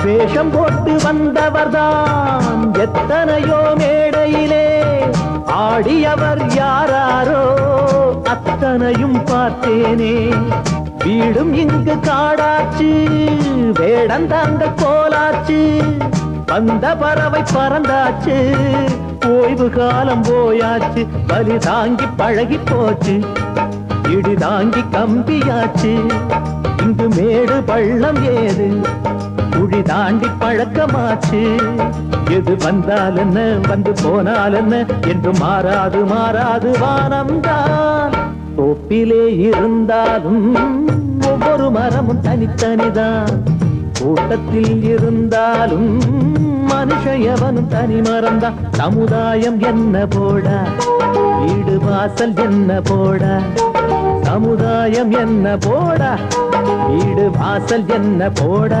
வேஷம் போட்டு வந்தவர்தான் எத்தனையோ மேடையிலே ஆடியவர் யாராரோ அத்தனையும் பார்த்தேனே. வீடும் இங்கு காடாச்சு, வேடந்தாங்க கோலாச்சு, வந்த பறவை பறந்தாச்சு, ஓய்வு காலம் போயாச்சு. பலி தாங்கி பழகி போச்சு, இடி தாங்கி கம்பியாச்சு. இங்கு மேடு பள்ளம் ஏது, குழி தாண்டி பழக்கமாச்சு. எது வந்தால் என்ன வந்து போனால் என்ன என்று மாறாது மாறாது வானம்தான். தோப்பிலே இருந்தாலும் ஒவ்வொரு மரமும் தனித்தனிதான், கூட்டத்தில் இருந்தாலும் மனுஷன் எவனும் தனி மரம்தான். சமுதாயம் என்ன போடா, வீடு வாசல் என்ன போடா, சமுதாயம் என்ன போடா, வீடு வாசல் என்ன போடா.